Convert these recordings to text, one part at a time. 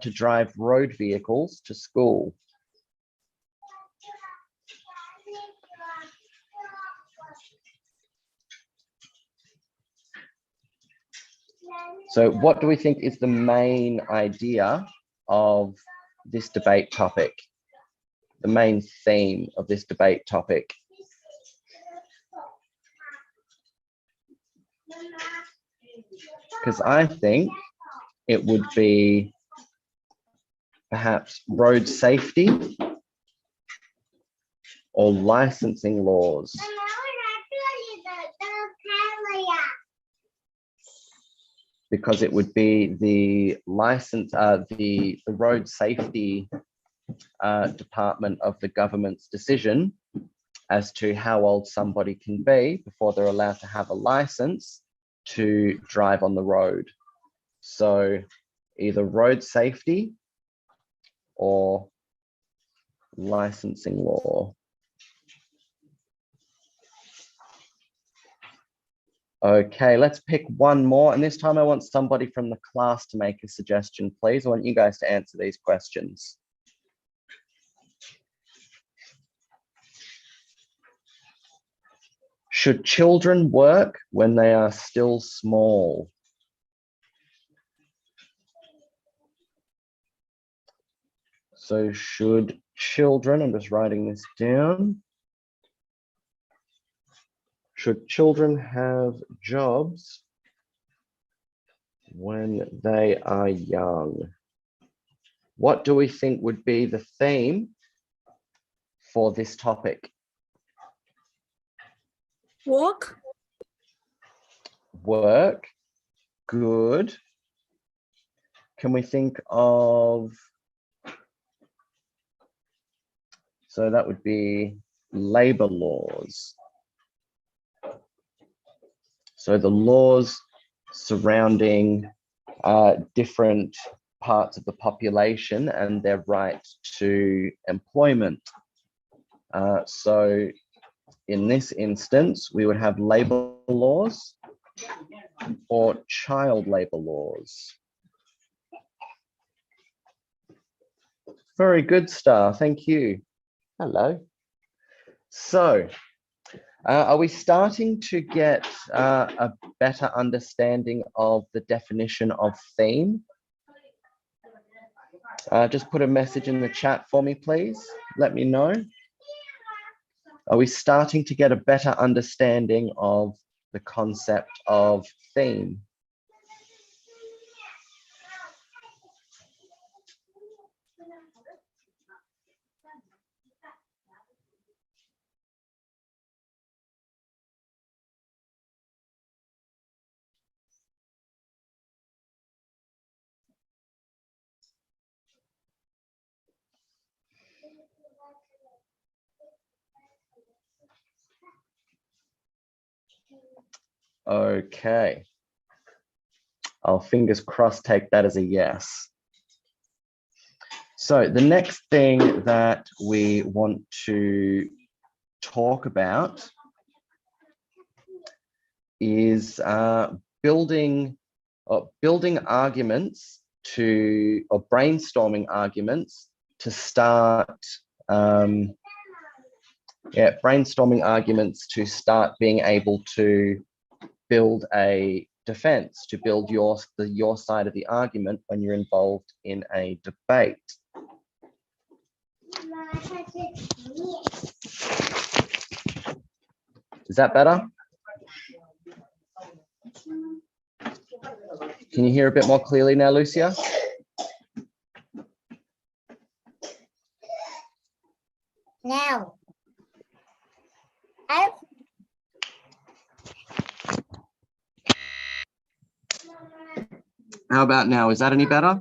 to drive road vehicles to school? So what do we think is the main idea of this debate topic? The main theme of this debate topic? Because I think it would be perhaps road safety or licensing laws. Because it would be the road safety department of the government's decision as to how old somebody can be before they're allowed to have a license to drive on the road. So either road safety or licensing law. Okay, let's pick one more. And this time I want somebody from the class to make a suggestion, please. I want you guys to answer these questions. Should children work when they are still small? So should children, I'm just writing this down. Should children have jobs when they are young? What do we think would be the theme for this topic? Work. Work. Good. Can we think of, so that would be labor laws. So the laws surrounding different parts of the population and their right to employment. So in this instance, we would have labor laws or child labor laws. Very good, Star. Thank you. Hello. So, are we starting to get a better understanding of the definition of theme? Just put a message in the chat for me, please. Let me know. Are we starting to get a better understanding of the concept of theme? Okay. I'll fingers crossed take that as a yes. So the next thing that we want to talk about is building arguments to, or brainstorming arguments to start, brainstorming arguments to start being able to build a defense, to build your side of the argument when you're involved in a debate. Is that better? Can you hear a bit more clearly now, Lucia? Now. How about now? Is that any better?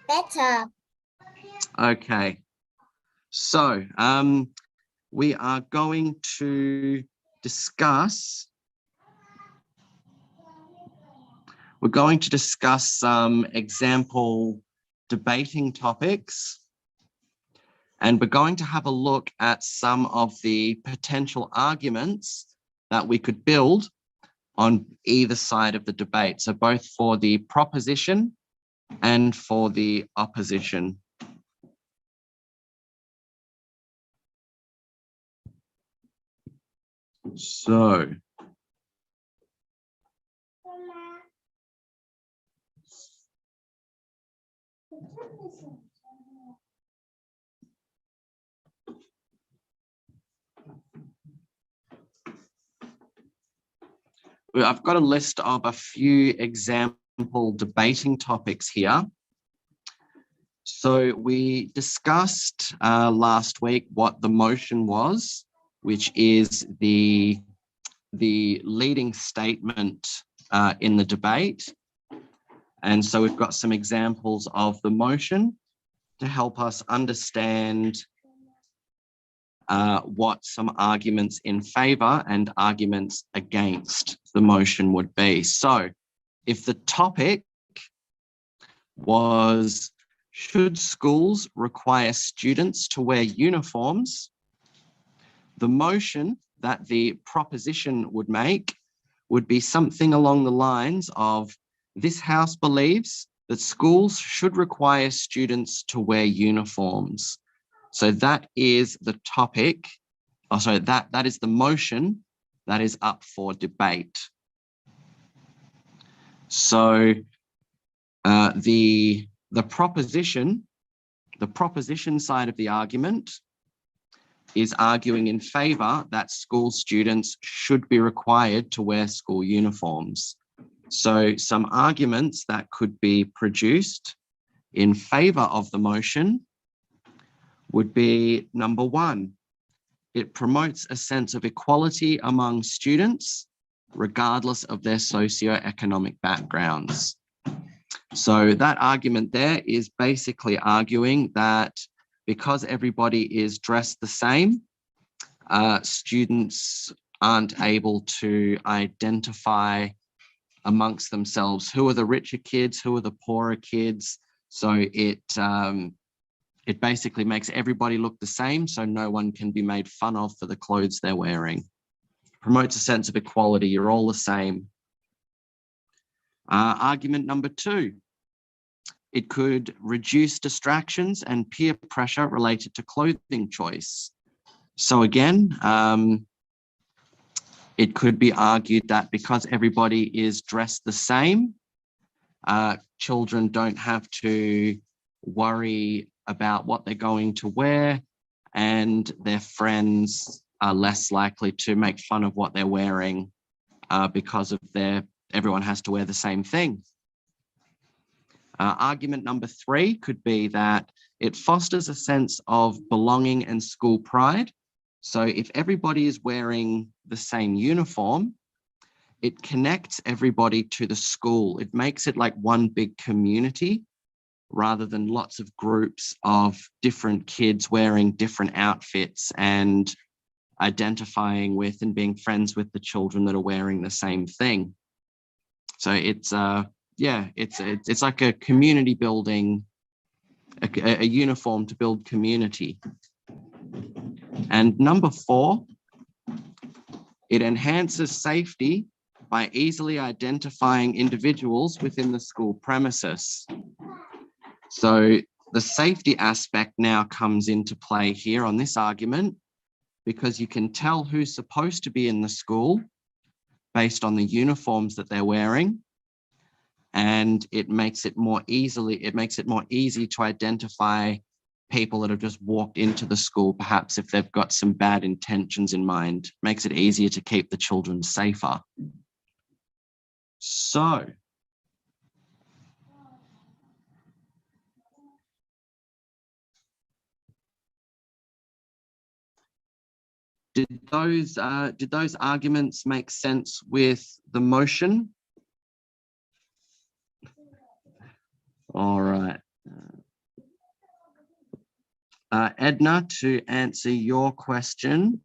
Better. Okay. So we are going to discuss, some example debating topics, and we're going to have a look at some of the potential arguments that we could build on either side of the debate. So both for the proposition and for the opposition. So, I've got a list of a few example debating topics here. So we discussed last week what the motion was, which is the leading statement in the debate. And so we've got some examples of the motion to help us understand what some arguments in favor and arguments against the motion would be. So if the topic was, should schools require students to wear uniforms, the motion that the proposition would make would be something along the lines of, this House believes that schools should require students to wear uniforms. So that is the topic, oh, sorry, that is the motion that is up for debate. So the proposition side of the argument is arguing in favor that school students should be required to wear school uniforms. So some arguments that could be produced in favor of the motion would be, number one, it promotes a sense of equality among students, regardless of their socioeconomic backgrounds. So that argument there is basically arguing that because everybody is dressed the same, students aren't able to identify amongst themselves who are the richer kids, who are the poorer kids. So it basically makes everybody look the same, so no one can be made fun of for the clothes they're wearing. Promotes a sense of equality, you're all the same. Argument number two, it could reduce distractions and peer pressure related to clothing choice. So again, it could be argued that because everybody is dressed the same, children don't have to worry about what they're going to wear, and their friends are less likely to make fun of what they're wearing because of everyone has to wear the same thing. Argument number three could be that it fosters a sense of belonging and school pride. So if everybody is wearing the same uniform, it connects everybody to the school. It makes it like one big community rather than lots of groups of different kids wearing different outfits and identifying with and being friends with the children that are wearing the same thing. So it's it's like a community building, a uniform to build community. And number four, it enhances safety by easily identifying individuals within the school premises. So the safety aspect now comes into play here on this argument, because you can tell who's supposed to be in the school based on the uniforms that they're wearing. And it makes it more easy to identify people that have just walked into the school, perhaps if they've got some bad intentions in mind. Makes it easier to keep the children safer. So did those arguments make sense with the motion? All right. Edna, to answer your question,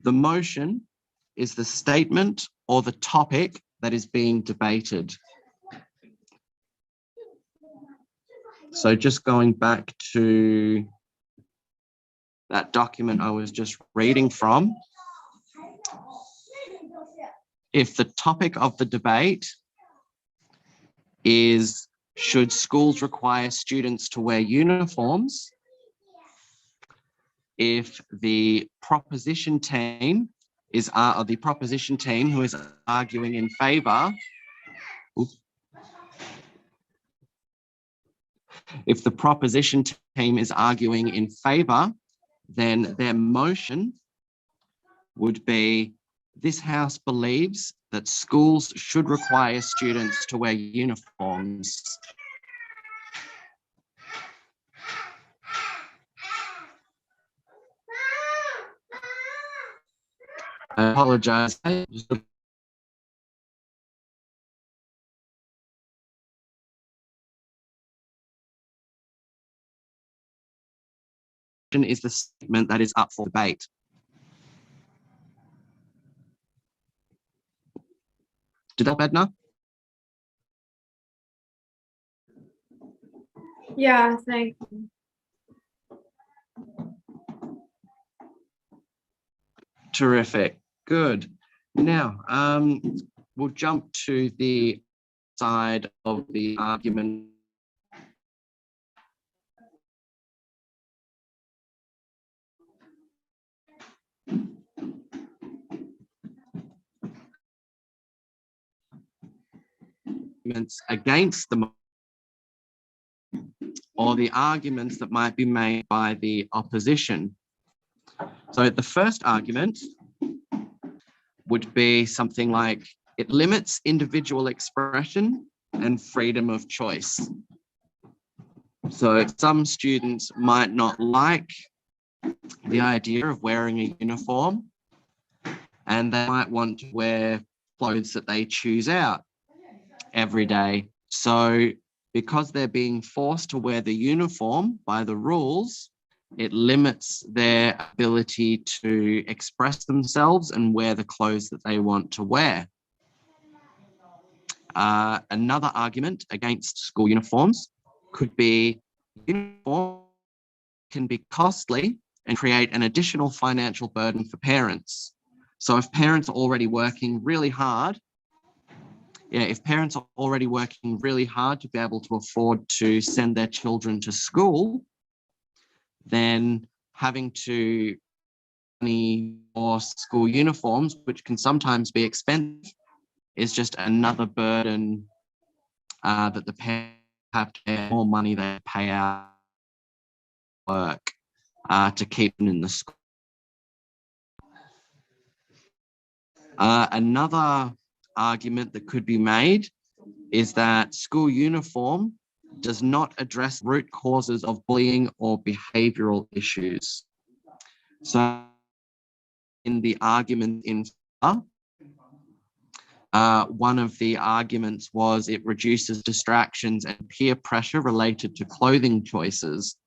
the motion is the statement or the topic that is being debated. So just going back to that document I was just reading from, if the topic of the debate is, should schools require students to wear uniforms? If the proposition team is the proposition team who is arguing in favor, if the proposition team is arguing in favor, then their motion would be, this House believes that schools should require students to wear uniforms. I apologize. Is the statement that is up for debate. Did that help, Edna? Yeah, thank you. Terrific. Good. Now, we'll jump to the side of the argument. Against the or the arguments that might be made by the opposition. So the first argument would be something like, it limits individual expression and freedom of choice. So some students might not like the idea of wearing a uniform, and they might want to wear clothes that they choose out every day. So because they're being forced to wear the uniform by the rules, it limits their ability to express themselves and wear the clothes that they want to wear. Another argument against school uniforms could be, uniforms can be costly and create an additional financial burden for parents. So if parents are already working really hard, if parents are already working really hard to be able to afford to send their children to school, then having to money for school uniforms, which can sometimes be expensive, is just another burden that the parents have to pay more money they pay out work to keep them in the school. Another argument that could be made is that school uniform does not address root causes of bullying or behavioral issues. So in the argument in one of the arguments was it reduces distractions and peer pressure related to clothing choices.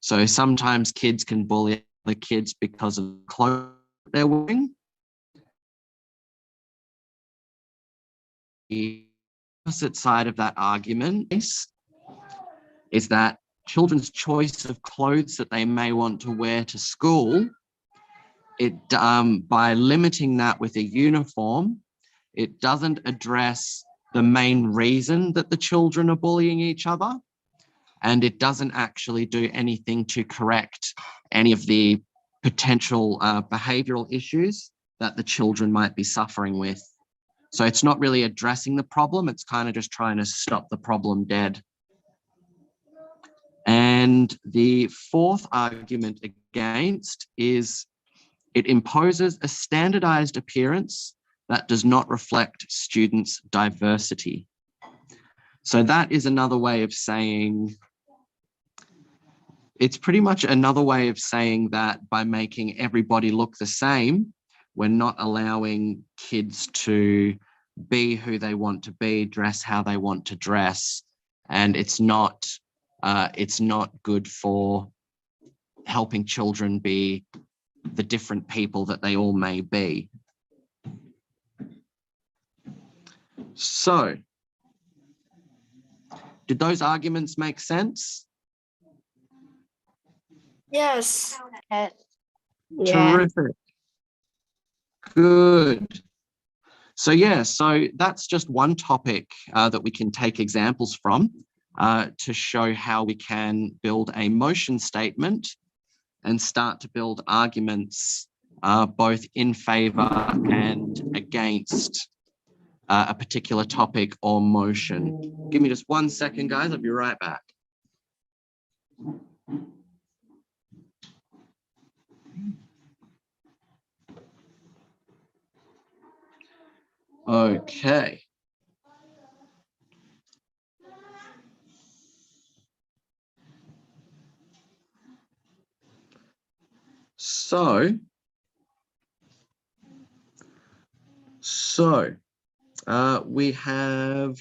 So sometimes kids can bully other kids because of clothes they're wearing. The opposite side of that argument is that children's choice of clothes that they may want to wear to school, by limiting that with a uniform, it doesn't address the main reason that the children are bullying each other, and it doesn't actually do anything to correct any of the potential behavioral issues that the children might be suffering with. So it's not really addressing the problem, it's kind of just trying to stop the problem dead. And the fourth argument against is it imposes a standardized appearance that does not reflect students' diversity. So that is another way of saying, it's pretty much another way of saying that by making everybody look the same, we're not allowing kids to be who they want to be, dress how they want to dress, and it's not good for helping children be the different people that they all may be. So, did those arguments make sense? Yes. Terrific. Good. So yeah, so that's just one topic that we can take examples from to show how we can build a motion statement and start to build arguments both in favor and against a particular topic or motion. Give me just 1 second, guys. I'll be right back. Okay. So we have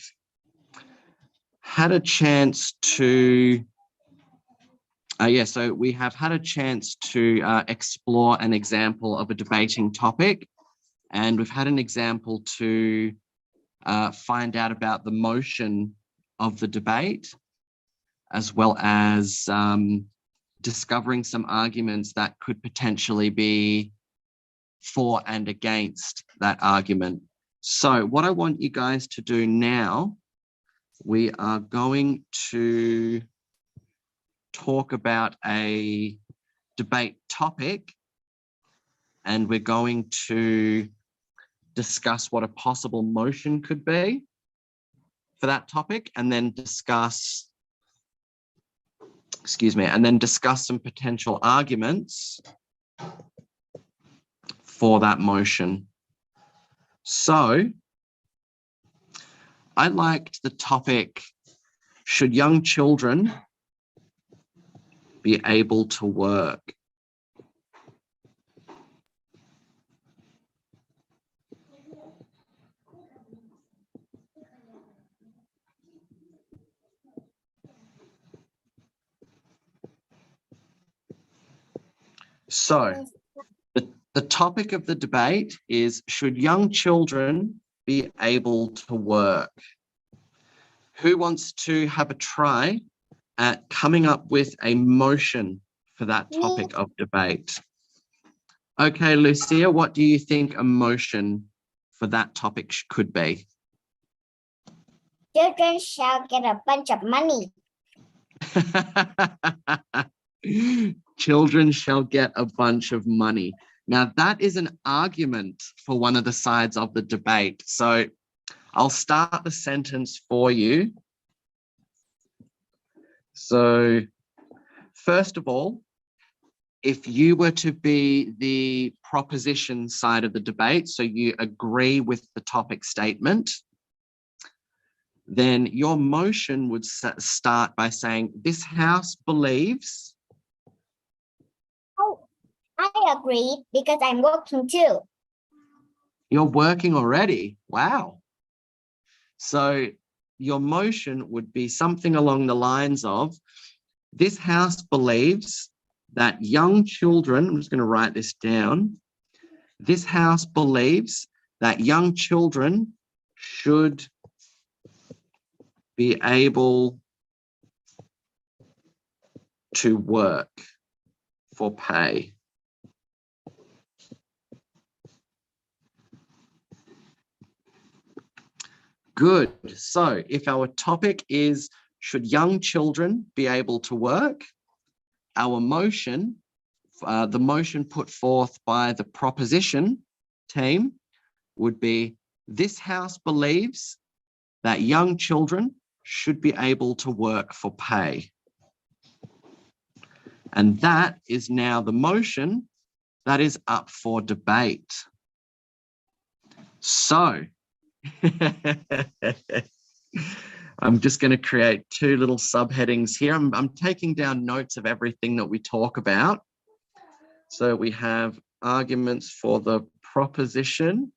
had a chance to so we have had a chance to explore an example of a debating topic, and we've had an example to find out about the motion of the debate, as well as discovering some arguments that could potentially be for and against that argument. So what I want you guys to do now, we are going to talk about a debate topic, and we're going to discuss what a possible motion could be for that topic, and then discuss, some potential arguments for that motion. So I liked the topic, should young children be able to work? So the topic of the debate is, should young children be able to work? Who wants to have a try at coming up with a motion for that topic of debate? Okay, Lucia, what do you think a motion for that topic could be? Children shall get a bunch of money. Children shall get a bunch of money. Now, that is an argument for one of the sides of the debate. So I'll start the sentence for you. So first of all, if you were to be the proposition side of the debate, so you agree with the topic statement, then your motion would start by saying, this house believes. Oh, I agree because I'm working too. You're working already. Wow. So your motion would be something along the lines of, this house believes that young children, I'm just going to write this down. This house believes that young children should be able to work for pay. Good. So if our topic is, should young children be able to work? Our motion, the motion put forth by the proposition team would be, this house believes that young children should be able to work for pay. And that is now the motion that is up for debate. So I'm just going to create two little subheadings here. I'm taking down notes of everything that we talk about. So we have arguments for the proposition,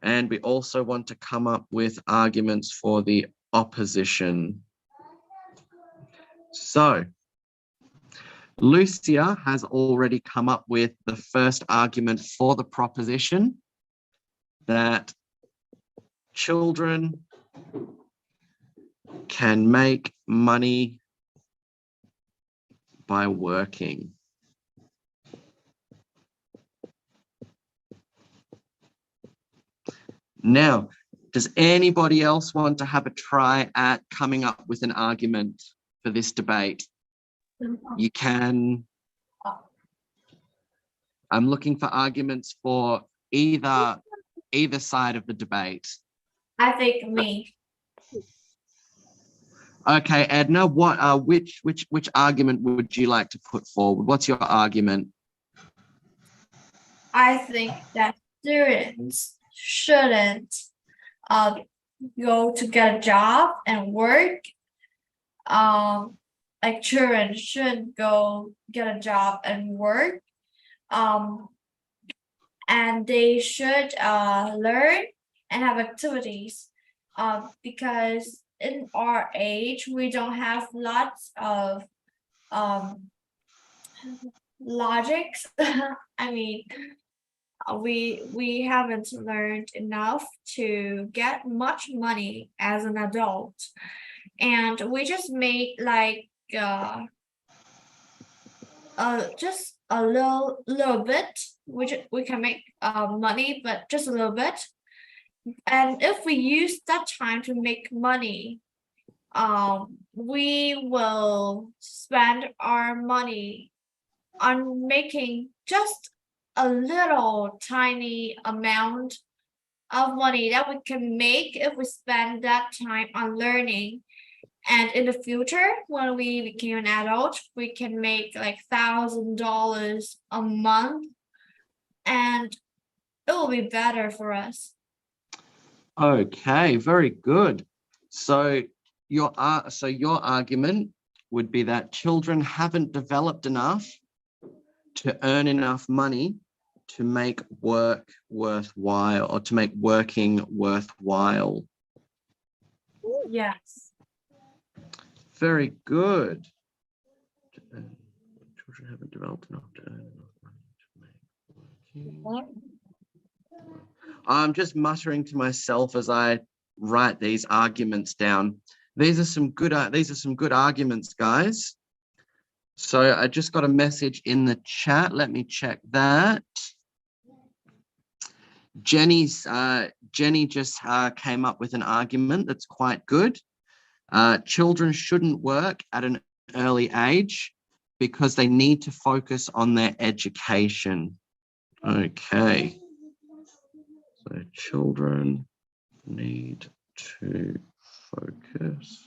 and we also want to come up with arguments for the opposition. So Lucia has already come up with the first argument for the proposition, that children can make money by working. Now, does anybody else want to have a try at coming up with an argument for this debate? You can. I'm looking for arguments for either side of the debate. I think me. Okay, Edna, which argument would you like to put forward? What's your argument? I think that students shouldn't go to get a job and work. Like children should go get a job and work. And they should learn and have activities. Because in our age, we don't have lots of logics. I mean, we haven't learned enough to get much money as an adult, and we just make like just a little bit, which we can make money, but just a little bit. And if we use that time to make money, we will spend our money on making just a little tiny amount of money that we can make if we spend that time on learning. And in the future, when we became an adult, we can make like $1,000 a month, and it will be better for us. Okay, very good. So your argument would be that children haven't developed enough to earn enough money to make work worthwhile, or to make working worthwhile. Yes. Very good. Children haven't developed enough to earn enough money to make working. I'm just muttering to myself as I write these arguments down. These are some good arguments, guys. So I just got a message in the chat. Let me check that. Jenny just came up with an argument that's quite good. Children shouldn't work at an early age because they need to focus on their education. Okay. So children need to focus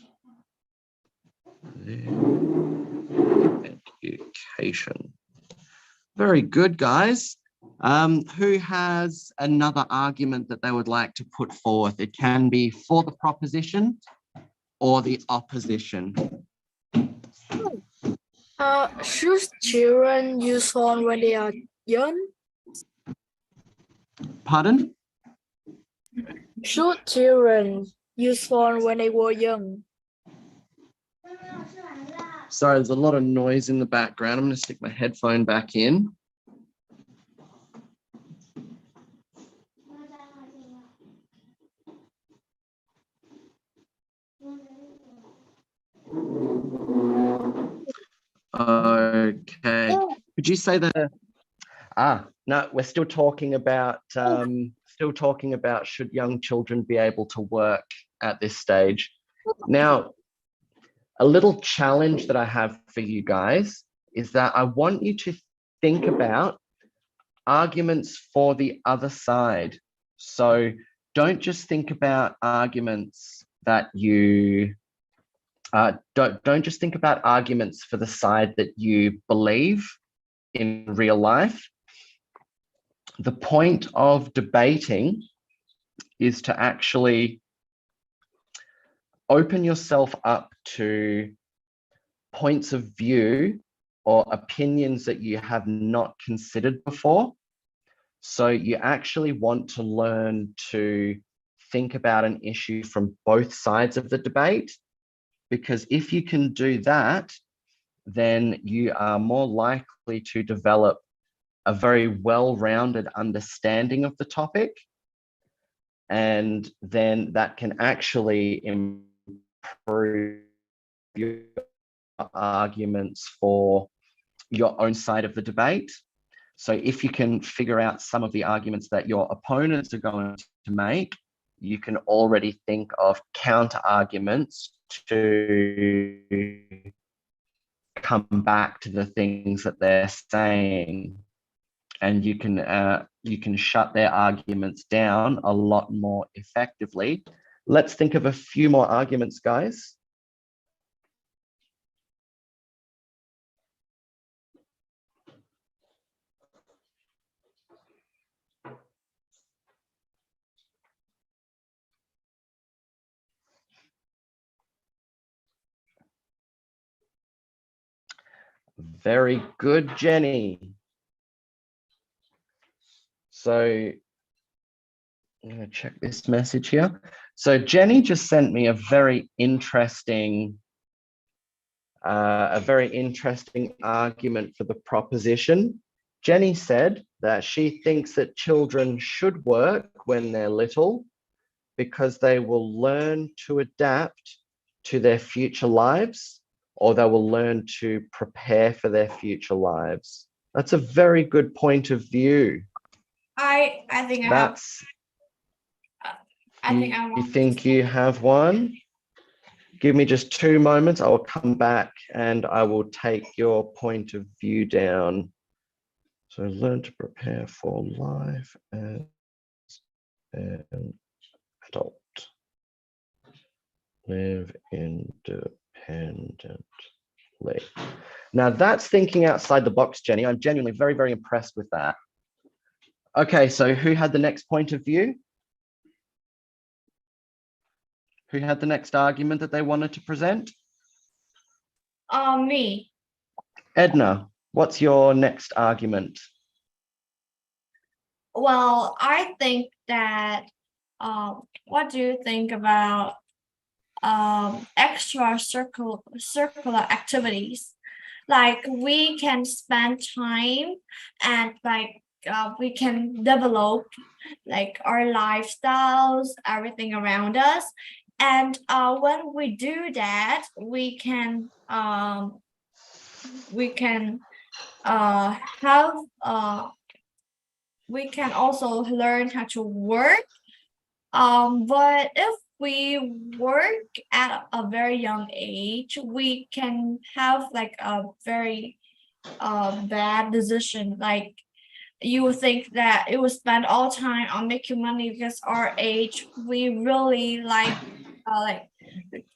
their education. Very good, guys. Who has another argument that they would like to put forth? It can be for the proposition or the opposition. Should children use phone when they are young? Pardon? Should children use phone when they were young? Sorry, there's a lot of noise in the background. I'm going to stick my headphone back in. Okay. Could you say that? No, we're still talking about should young children be able to work at this stage. Now, a little challenge that I have for you guys is that I want you to think about arguments for the other side. So don't just think about arguments that you don't just think about arguments for the side that you believe in real life. The point of debating is to actually open yourself up to points of view or opinions that you have not considered before. So you actually want to learn to think about an issue from both sides of the debate, because if you can do that, then you are more likely to develop a very well-rounded understanding of the topic. And then that can actually improve your arguments for your own side of the debate. So if you can figure out some of the arguments that your opponents are going to make, you can already think of counter arguments to come back to the things that they're saying, and you can shut their arguments down a lot more effectively. Let's think of a few more arguments, guys. Very good, Jenny. So I'm going to check this message here. So Jenny just sent me a very interesting argument for the proposition. Jenny said that she thinks that children should work when they're little because they will learn to adapt to their future lives, or they will learn to prepare for their future lives. That's a very good point of view. I think I have. That's, I think I you want. think you have one? Give me just 2 moments. I will come back and I will take your point of view down. So learn to prepare for life as an adult. Live independently. Now that's thinking outside the box, Jenny. I'm genuinely very, very impressed with that. Okay, so who had the next point of view? Who had the next argument that they wanted to present? Me. Edna, what's your next argument? Well, I think that, what do you think about extra circular activities? Like we can spend time and like we can develop like our lifestyles, everything around us. And when we do that, we can have we can also learn how to work. But if we work at a very young age, we can have like a very bad decision. Like you would think that it would spend all time on making money because our age, we really like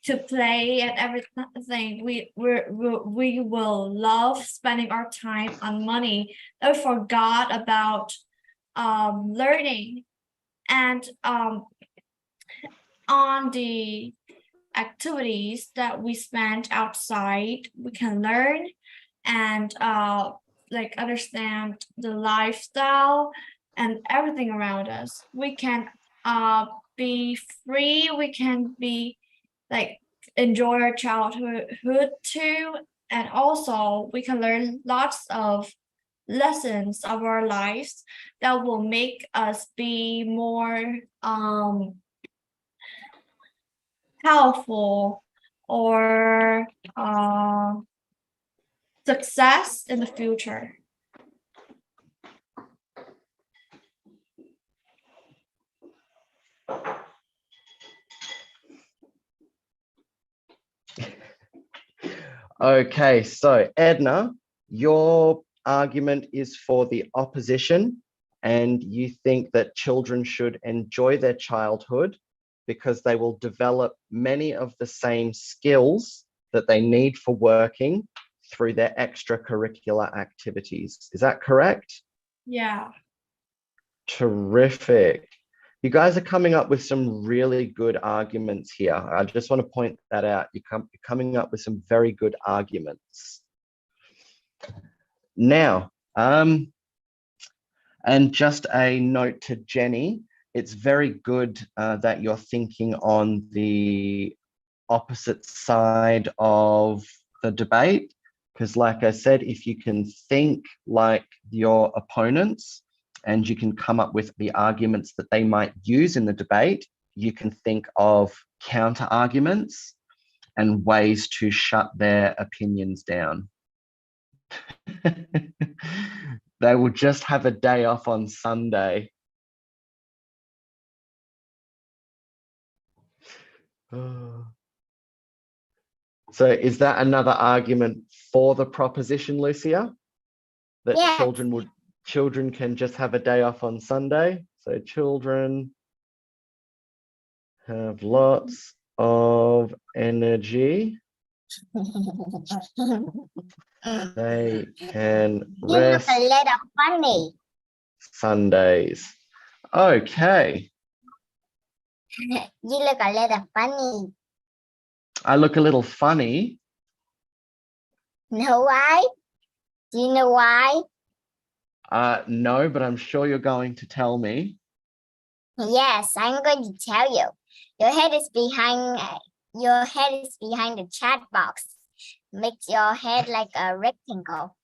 to play and everything. We will love spending our time on money. I forgot about learning. And on the activities that we spend outside, we can learn and like understand the lifestyle and everything around us. We can be free, we can be like enjoy our childhood too, and also we can learn lots of lessons of our lives that will make us be more powerful or success in the future. Okay, so Edna, your argument is for the opposition, and you think that children should enjoy their childhood because they will develop many of the same skills that they need for working through their extracurricular activities. Is that correct? Yeah. Terrific. You guys are coming up with some really good arguments here. I just want to point that out. You're coming up with some very good arguments. Now, and just a note to Jenny, it's very good that you're thinking on the opposite side of the debate, because like I said, if you can think like your opponents and you can come up with the arguments that they might use in the debate, you can think of counter arguments and ways to shut their opinions down. They will just have a day off on Sunday. So is that another argument for the proposition, Lucia? That Yes. children can just have a day off on Sunday? So children have lots of energy. They can You look rest a little funny. Sundays. Okay. You look a little funny. I look a little funny. Know why? Do you know why? No, but I'm sure you're going to tell me. Yes, I'm going to tell you. Your head is behind the chat box. Makes your head like a rectangle.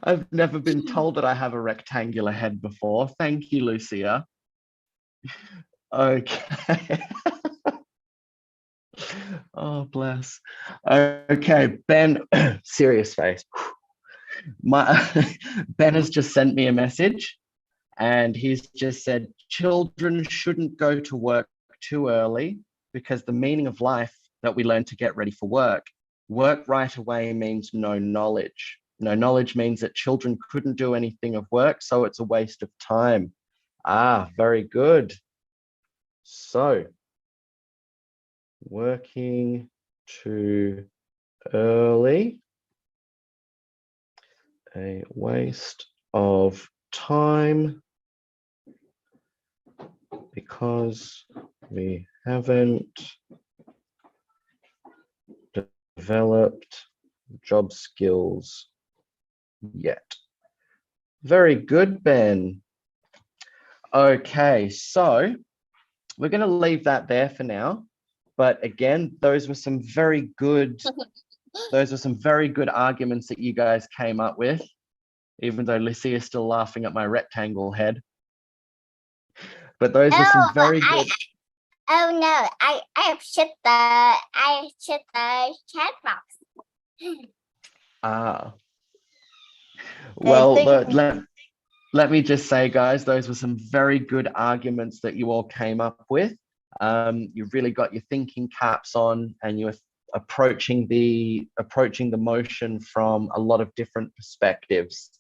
I've never been told that I have a rectangular head before. Thank you, Lucia. Okay. Oh, bless. Okay, Ben, serious face. Ben has just sent me a message and he's just said, children shouldn't go to work too early because the meaning of life that we learn to get ready for work right away means no knowledge. No knowledge means that children couldn't do anything of work, so it's a waste of time. Ah, very good. So, working too early, a waste of time because we haven't developed job skills yet. Very good, Ben. Okay, so we're going to leave that there for now. But again, those were some very good arguments that you guys came up with, even though Lucy is still laughing at my rectangle head. But those were some very good. Oh no, I shut the chat box. Ah. Well, let me just say, guys, those were some very good arguments that you all came up with. You really got your thinking caps on and you were approaching the motion from a lot of different perspectives.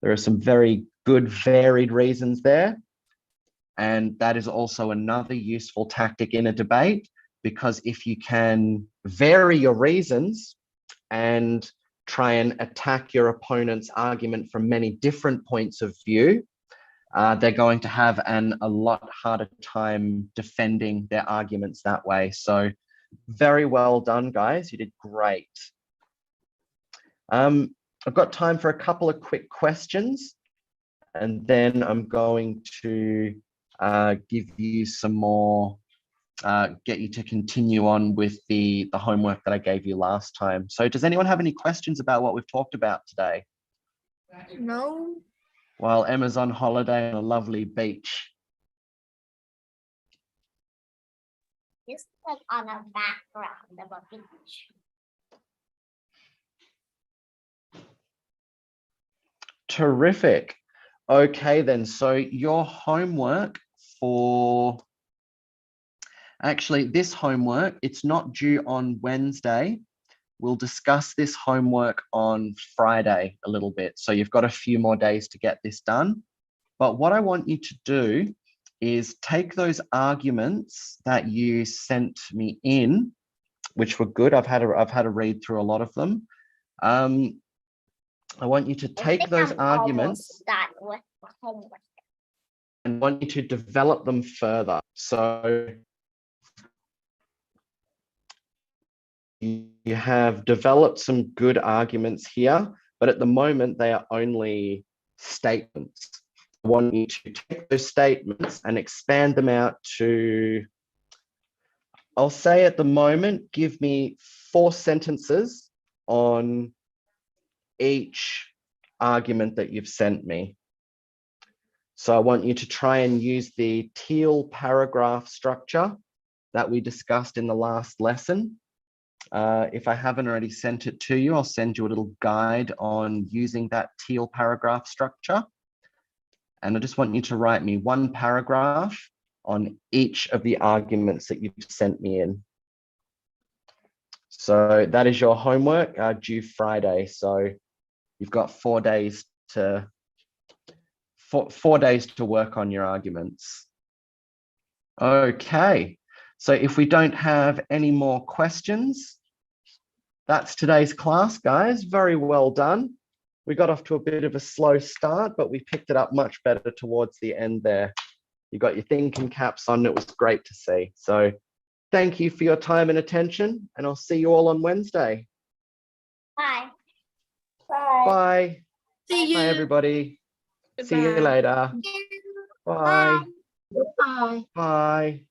There are some very good varied reasons there. And that is also another useful tactic in a debate, because if you can vary your reasons and try and attack your opponent's argument from many different points of view, they're going to have a lot harder time defending their arguments that way. So very well done, guys. You did great. I've got time for a couple of quick questions, and then I'm going to give you some more, get you to continue on with the homework that I gave you last time. So does anyone have any questions about what we've talked about today? No. While Emma's on holiday on a lovely beach. Just like on a background of a beach. Terrific. Okay, then. So your homework for, actually this homework, it's not due on Wednesday. We'll discuss this homework on Friday a little bit. So you've got a few more days to get this done. But what I want you to do is take those arguments that you sent me in, which were good. I've had a read through a lot of them. I want you to take those arguments and want you to develop them further. So you have developed some good arguments here, but at the moment they are only statements. I want you to take those statements and expand them out to, I'll say at the moment, give me 4 sentences on each argument that you've sent me. So I want you to try and use the teal paragraph structure that we discussed in the last lesson. If I haven't already sent it to you, I'll send you a little guide on using that teal paragraph structure. And I just want you to write me 1 paragraph on each of the arguments that you've sent me in. So that is your homework due Friday. So you've got 4 days to 4 days to work on your arguments. Okay, so if we don't have any more questions, that's today's class, guys. Very well done. We got off to a bit of a slow start, but we picked it up much better towards the end there. You got your thinking caps on. It was great to see. So thank you for your time and attention, and I'll see you all on Wednesday. Bye. Bye. See you. Bye, everybody. See you Goodbye. later. Bye. Bye. Bye.